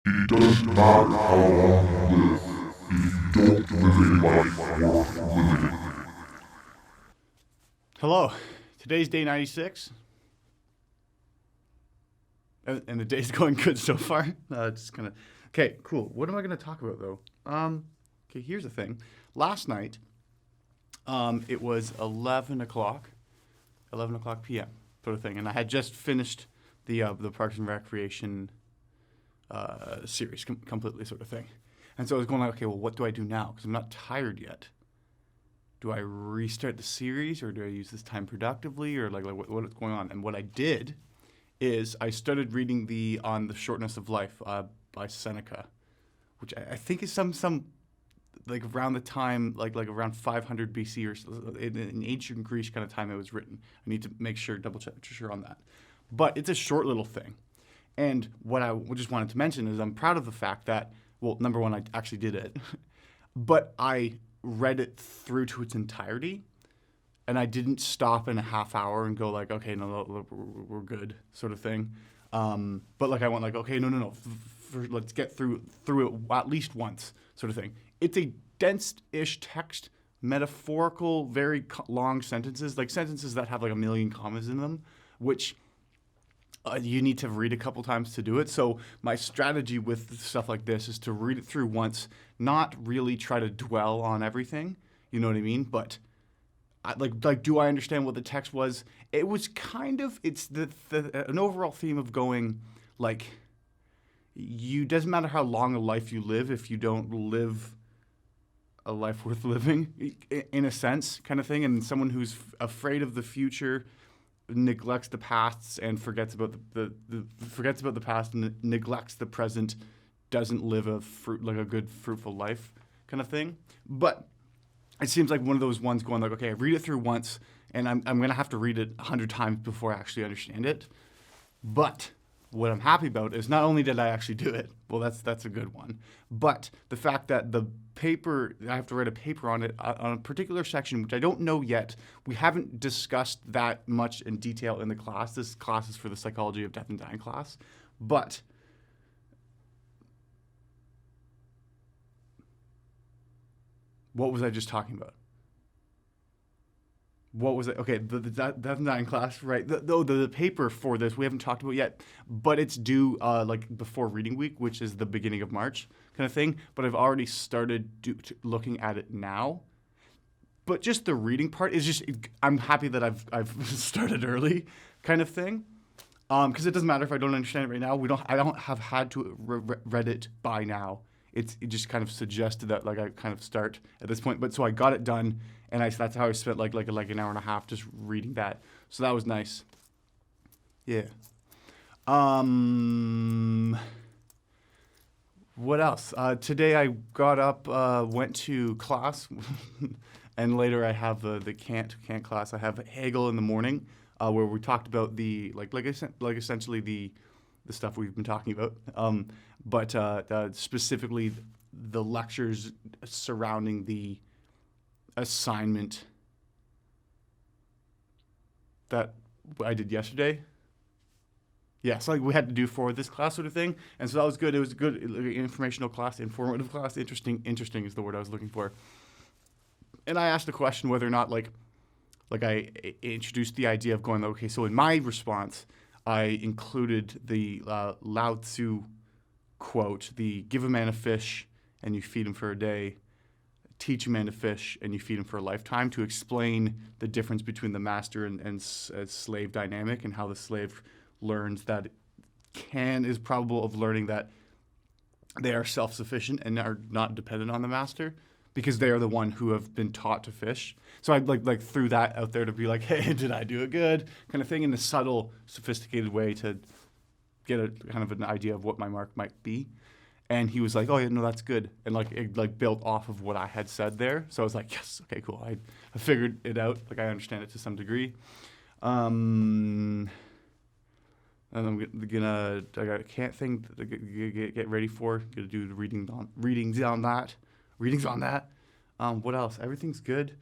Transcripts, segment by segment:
It doesn't matter how long you live if you don't live a life worth living. Hello. Today's day 96, and the day's going good so far. Just kind of okay. Cool. What am I going to talk about though? Okay. Here's the thing. Last night, it was 11 o'clock p.m. sort of thing, and I had just finished the Parks and Recreation series completely sort of thing, and so I was going like, okay, well, what do I do now? Because I'm not tired yet. Do I restart the series or do I use this time productively or like what's going on? And what I did is I started reading the On the Shortness of Life by Seneca, which I think is some like around the time like around 500 BC or in ancient Greece kind of time it was written. I need to make sure double check sure on that, but it's a short little thing. And what I just wanted to mention is I'm proud of the fact that, well, number one, I actually did it, but I read it through to its entirety, and I didn't stop in a half hour and go like, okay, no, we're good, sort of thing. But like I went like, okay, no, let's get through it at least once, sort of thing. It's a dense-ish text, metaphorical, very long sentences, like sentences that have like a million commas in them, which you need to read a couple times to do it. So my strategy with stuff like this is to read it through once, not really try to dwell on everything. You know what I mean? But do I understand what the text was? It was kind of it's an overall theme of going like you doesn't matter how long a life you live if you don't live a life worth living, in a sense, kind of thing. And someone who's afraid of the future neglects the past and forgets about forgets about the past and neglects the present, doesn't live a good fruitful life kind of thing. But it seems like one of those ones going like, okay, I read it through once and I'm gonna have to read it 100 times before I actually understand it. But what I'm happy about is not only did I actually do it, well, that's a good one, but the fact that the paper, I have to write a paper on it, on a particular section, which I don't know yet. We haven't discussed that much in detail in the class. This class is for the Psychology of Death and Dying class. But what was I just talking about? What was it? Okay, the Death and Dying class, right? The paper for this we haven't talked about yet, but it's due like before reading week, which is the beginning of March kind of thing. But I've already started looking at it now. But just the reading part is just I'm happy that I've started early, kind of thing. Because it doesn't matter if I don't understand it right now. I don't have had to read it by now. It just kind of suggested that like I kind of start at this point. But so I got it done, and that's how I spent like an hour and a half just reading that. So that was nice. Yeah. What else? Today I got up, went to class, and later I have the Kant class. I have Hegel in the morning, where we talked about the essentially the stuff we've been talking about, but specifically the lectures surrounding the assignment that I did yesterday. Yeah, so like we had to do for this class sort of thing, and so that was good. It was a good informational class, informative class. Interesting is the word I was looking for. And I asked the question whether or not like I introduced the idea of going, okay, so in my response, I included the Lao Tzu quote, the give a man a fish and you feed him for a day, teach a man to fish and you feed him for a lifetime, to explain the difference between the master and slave dynamic, and how the slave learns that is probable of learning that they are self-sufficient and are not dependent on the master, because they are the one who have been taught to fish. So I like threw that out there to be like, hey, did I do it good, kind of thing, in a subtle, sophisticated way to get a kind of an idea of what my mark might be. And he was like, oh yeah, no, that's good, and like it like built off of what I had said there. So I was like, yes, okay, cool. I figured it out. Like I understand it to some degree. And I'm gonna I got a Kant thing to get ready for. Gonna do the readings on that. What else? Everything's good.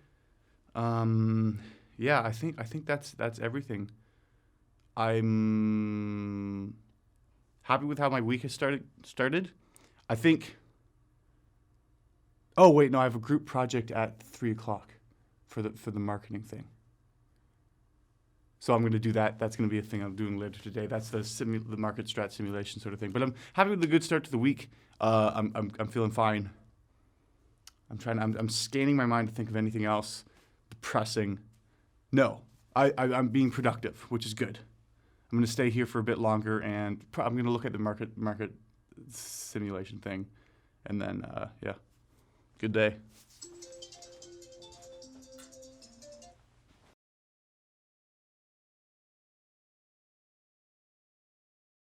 Yeah, I think that's everything. I'm Happy with how my week has started. I think. Oh wait, no, I have a group project at 3:00 for the marketing thing. So I'm going to do that. That's going to be a thing I'm doing later today. That's the market strat simulation sort of thing. But I'm happy with the good start to the week. I'm feeling fine. I'm scanning my mind to think of anything else depressing. No, I'm being productive, which is good. I'm going to stay here for a bit longer, and I'm going to look at the market simulation thing, and then yeah, good day.